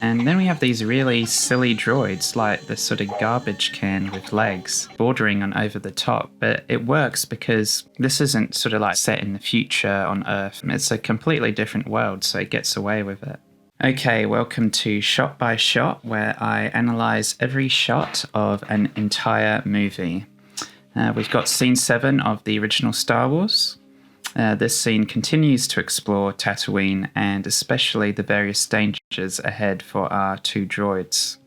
And then we have these really silly droids, like this sort of garbage can with legs, bordering on over the top. But it works because this isn't sort of like set in the future on Earth. It's a completely different world, so it gets away with it. Okay, welcome to Shot by Shot, where I analyse every shot of an entire movie. We've got Scene 7 of the original Star Wars. This scene continues to explore Tatooine and especially the various dangers ahead for our two droids.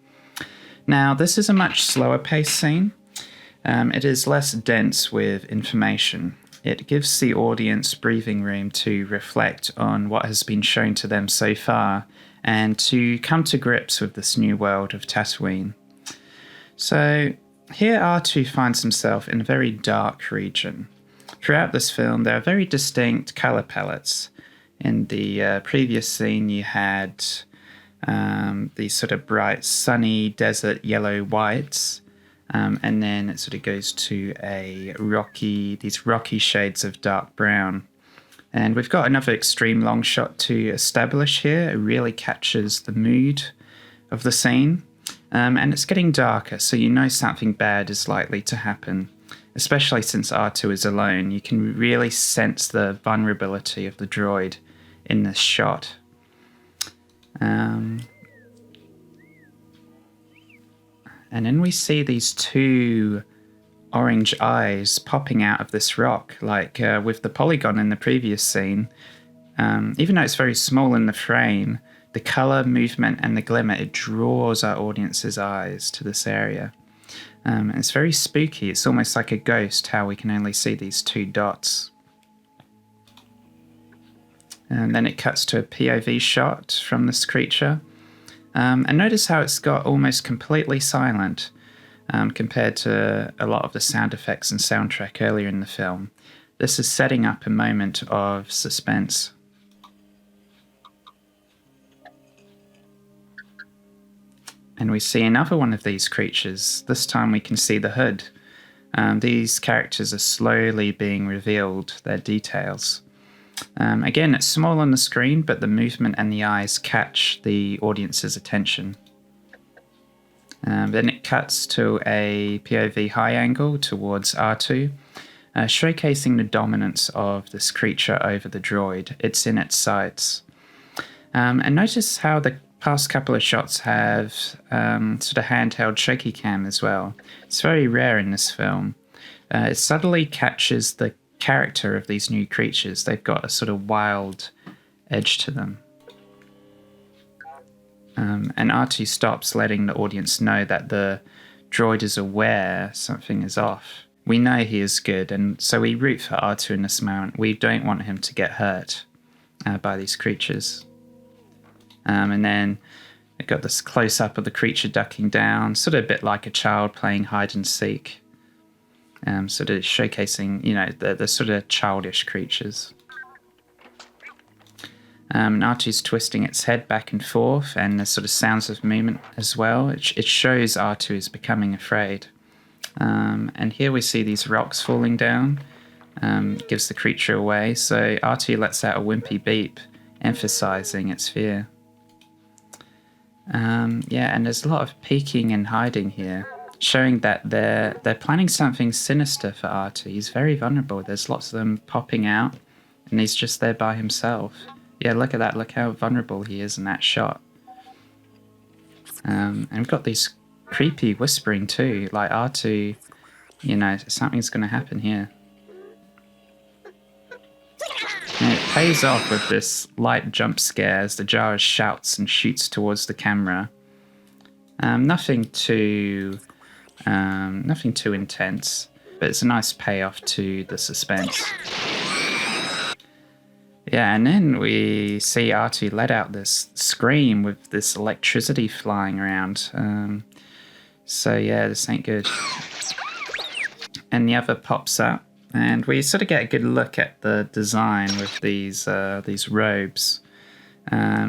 Now, this is a much slower paced scene. It is less dense with information. It gives the audience breathing room to reflect on what has been shown to them so far and to come to grips with this new world of Tatooine. So, here R2 finds himself in a very dark region. Throughout this film, there are very distinct colour palettes. In the previous scene, you had these sort of bright, sunny, desert yellow whites, and then it sort of goes to these rocky shades of dark brown. And we've got another extreme long shot to establish here. It really captures the mood of the scene. And it's getting darker, so you know something bad is likely to happen. Especially since R2 is alone, you can really sense the vulnerability of the droid in this shot. And then we see these two orange eyes popping out of this rock, like with the polygon in the previous scene. Even though it's very small in the frame, the colour, movement, and the glimmer, it draws our audience's eyes to this area. It's very spooky. It's almost like a ghost, how we can only see these two dots. And then it cuts to a POV shot from this creature. And notice how it's got almost completely silent compared to a lot of the sound effects and soundtrack earlier in the film. This is setting up a moment of suspense. And we see another one of these creatures. This time we can see the hood. These characters are slowly being revealed, their details. Again, it's small on the screen, but the movement and the eyes catch the audience's attention. Then it cuts to a POV high angle towards R2, showcasing the dominance of this creature over the droid. It's in its sights. And notice how the past couple of shots have sort of handheld shaky cam as well. It's very rare in this film. It subtly captures the character of these new creatures. They've got a sort of wild edge to them. And R2 stops, letting the audience know that the droid is aware something is off. We know he is good, and so we root for R2 in this moment. We don't want him to get hurt by these creatures. And then we've got this close-up of the creature ducking down, sort of a bit like a child playing hide and seek. Sort of showcasing, you know, the sort of childish creatures. And R2's twisting its head back and forth, and the sort of sounds of movement as well. It shows R2 is becoming afraid. And here we see these rocks falling down. Gives the creature away, so R2 lets out a wimpy beep, emphasizing its fear. Yeah, and there's a lot of peeking and hiding here, showing that they're planning something sinister for R2. He's very vulnerable. There's lots of them popping out, and he's just there by himself. Yeah, look at that. Look how vulnerable he is in that shot. And we've got these creepy whispering too, like R2, you know, something's going to happen here. And it pays off with this light jump scare as the Jawas shouts and shoots towards the camera. Nothing too intense, but it's a nice payoff to the suspense. Yeah, and then we see R2 let out this scream with this electricity flying around. So yeah, this ain't good. And the other pops up, and we sort of get a good look at the design with these robes,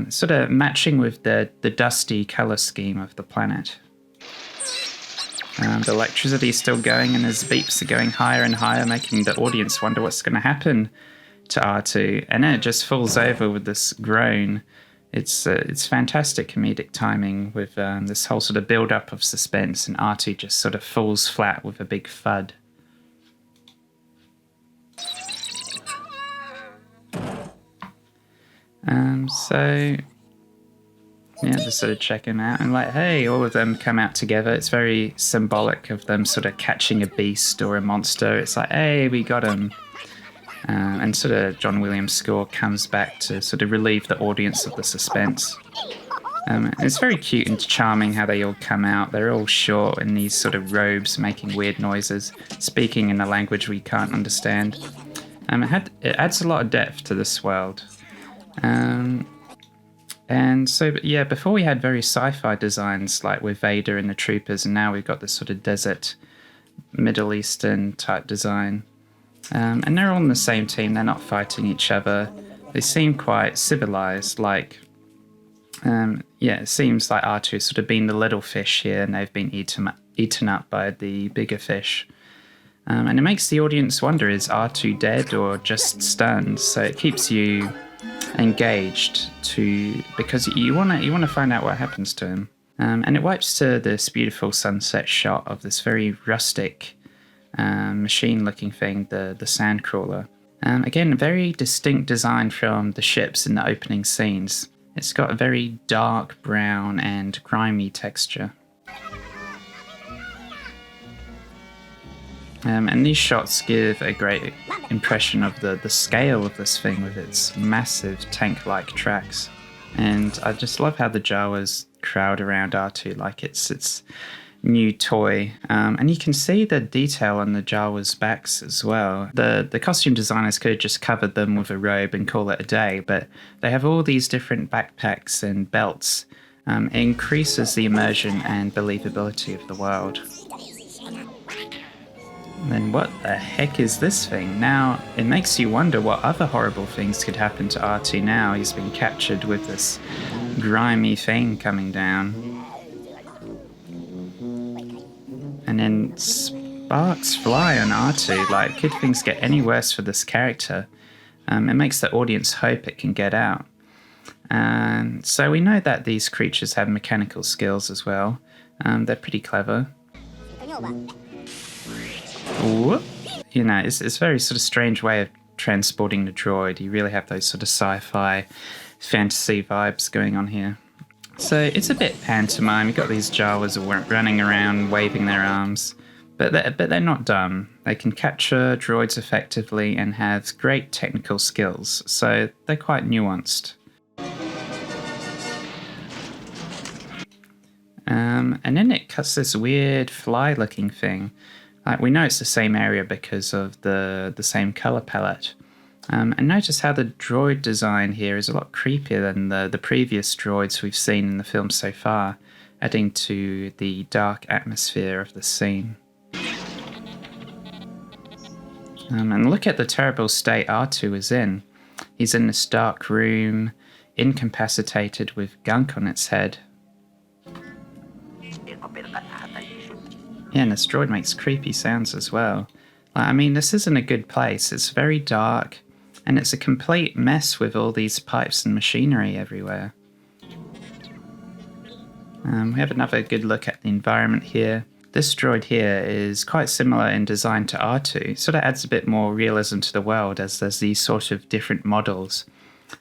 sort of matching with the dusty color scheme of the planet. The electricity is still going, and his beeps are going higher and higher, making the audience wonder what's going to happen to R2. And then it just falls over with this groan It's fantastic comedic timing with this whole sort of build-up of suspense, and R2 just sort of falls flat with a big thud. So yeah, just sort of check him out, and like, hey, all of them come out together. It's very symbolic of them sort of catching a beast or a monster. It's like, hey, we got him. And sort of John Williams' score comes back to sort of relieve the audience of the suspense. It's very cute and charming how they all come out. They're all short in these sort of robes, making weird noises, speaking in a language we can't understand. It adds a lot of depth to this world. And so, yeah, before we had very sci-fi designs like with Vader and the Troopers, and now we've got this sort of desert, Middle Eastern type design. And they're all on the same team, they're not fighting each other. They seem quite civilized, like, it seems like R2 has sort of been the little fish here, and they've been eaten up by the bigger fish. And it makes the audience wonder, is R2 dead or just stunned? So it keeps you engaged because you want to find out what happens to him. And it wipes to this beautiful sunset shot of this very rustic machine-looking thing, the Sandcrawler. Again, a very distinct design from the ships in the opening scenes. It's got a very dark brown and grimy texture. And these shots give a great impression of the scale of this thing with its massive tank-like tracks. And I just love how the Jawas crowd around R2 like it's new toy. And you can see the detail on the Jawas' backs as well. The costume designers could have just covered them with a robe and call it a day, but they have all these different backpacks and belts. It increases the immersion and believability of the world. And then what the heck is this thing? Now, it makes you wonder what other horrible things could happen to R2 now. He's been captured with this grimy thing coming down. And then sparks fly on R2. Like, could things get any worse for this character? It makes the audience hope it can get out. And so we know that these creatures have mechanical skills as well. They're pretty clever. You know, it's a very sort of strange way of transporting the droid. You really have those sort of sci-fi fantasy vibes going on here. So it's a bit pantomime. You've got these Jawas running around waving their arms, but they're not dumb. They can capture droids effectively and have great technical skills, so they're quite nuanced. And then it cuts this weird fly-looking thing. Like, we know it's the same area because of the same color palette. And notice how the droid design here is a lot creepier than the previous droids we've seen in the film so far, adding to the dark atmosphere of the scene. And look at the terrible state R2 is in. He's in this dark room, incapacitated with gunk on its head. Yeah, and this droid makes creepy sounds as well. Like, I mean, this isn't a good place. It's very dark, and it's a complete mess with all these pipes and machinery everywhere. We have another good look at the environment here. This droid here is quite similar in design to R2. It sort of adds a bit more realism to the world as there's these sort of different models.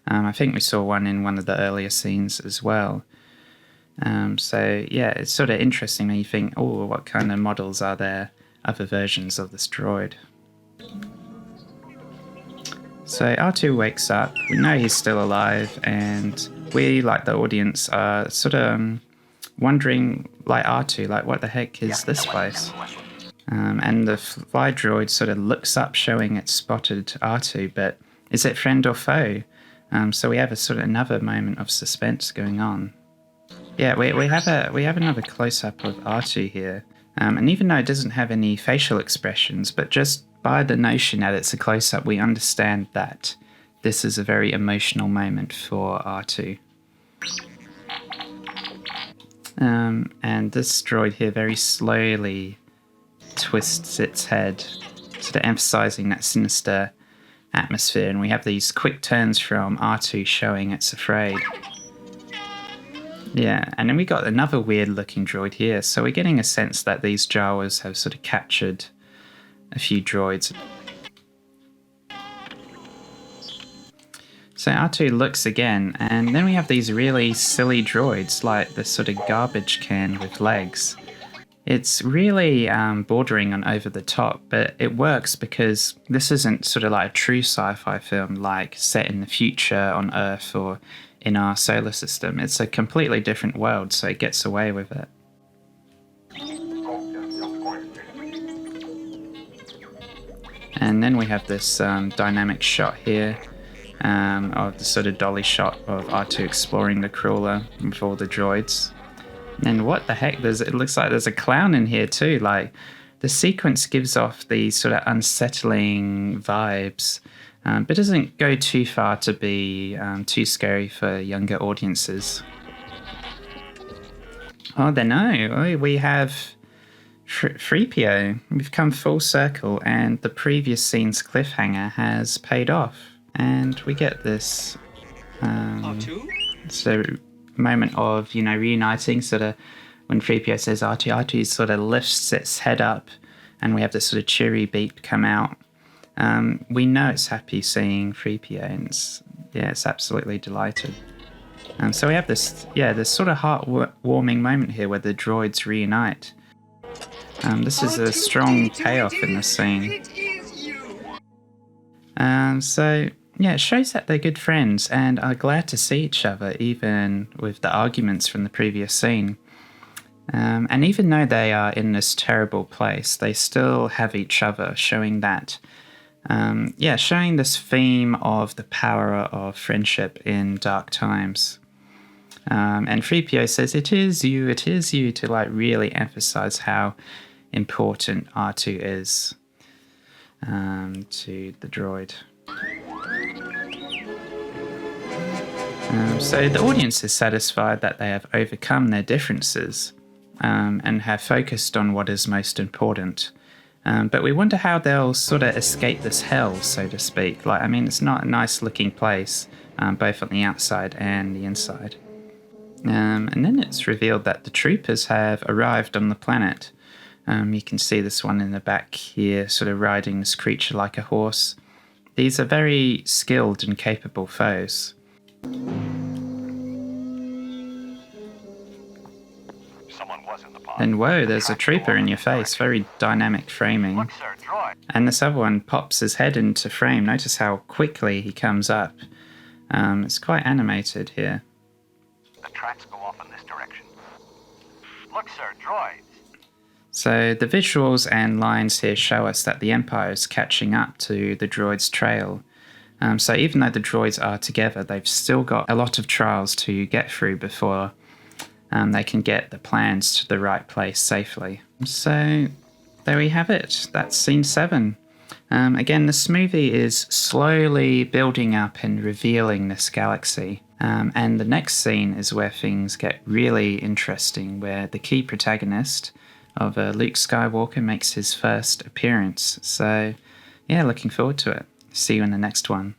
I think we saw one in one of the earlier scenes as well. So yeah, it's sort of interesting when you think, oh, what kind of models are there, other versions of this droid. So R2 wakes up, we know he's still alive, and we, like the audience, are sort of wondering, like R2, like what the heck is this place? And the fly droid sort of looks up, showing it's spotted R2, but is it friend or foe? So we have a sort of another moment of suspense going on. Yeah, we have another close-up of R2 here, and even though it doesn't have any facial expressions, but just by the notion that it's a close-up, we understand that this is a very emotional moment for R2. And this droid here very slowly twists its head, sort of emphasizing that sinister atmosphere, and we have these quick turns from R2 showing it's afraid. Yeah, and then we got another weird looking droid here. So we're getting a sense that these Jawas have sort of captured a few droids. So R2 looks again, and then we have these really silly droids, like the sort of garbage can with legs. It's really bordering on over the top, but it works because this isn't sort of like a true sci-fi film like set in the future on Earth or in our solar system. It's a completely different world, so it gets away with it. And then we have this dynamic shot here of the sort of dolly shot of R2 exploring the crawler with all the droids. And what the heck, it looks like there's a clown in here too. Like, the sequence gives off these sort of unsettling vibes, but doesn't go too far to be too scary for younger audiences. Oh, no, we have 3PO. We've come full circle, and the previous scene's cliffhanger has paid off. And we get this so moment of, reuniting, sort of when 3PO says R2 sort of lifts its head up, and we have this sort of cheery beep come out. We know it's happy seeing 3PO, and it's absolutely delighted. So we have this sort of heartwarming moment here where the droids reunite. This is a strong payoff in the scene. It shows that they're good friends and are glad to see each other, even with the arguments from the previous scene. And even though they are in this terrible place, they still have each other, showing that, showing this theme of the power of friendship in dark times. And 3PO says, it is you, to like really emphasize how important R2 is to the droid. So the audience is satisfied that they have overcome their differences and have focused on what is most important. But we wonder how they'll sort of escape this hell, so to speak. It's not a nice looking place, both on the outside and the inside. And then it's revealed that the troopers have arrived on the planet. You can see this one in the back here, sort of riding this creature like a horse. These are very skilled and capable foes. And whoa, there's a trooper in your face. Very dynamic framing. Look, sir, Droid. And this other one pops his head into frame. Notice how quickly he comes up. It's quite animated here. The tracks go off in this direction. Look, sir, Droids. So the visuals and lines here show us that the Empire is catching up to the droids' trail. So even though the droids are together, they've still got a lot of trials to get through before they can get the plans to the right place safely. So there we have it. That's scene 7. Again, this movie is slowly building up and revealing this galaxy. And the next scene is where things get really interesting, where the key protagonist of Luke Skywalker makes his first appearance. So yeah, looking forward to it. See you in the next one.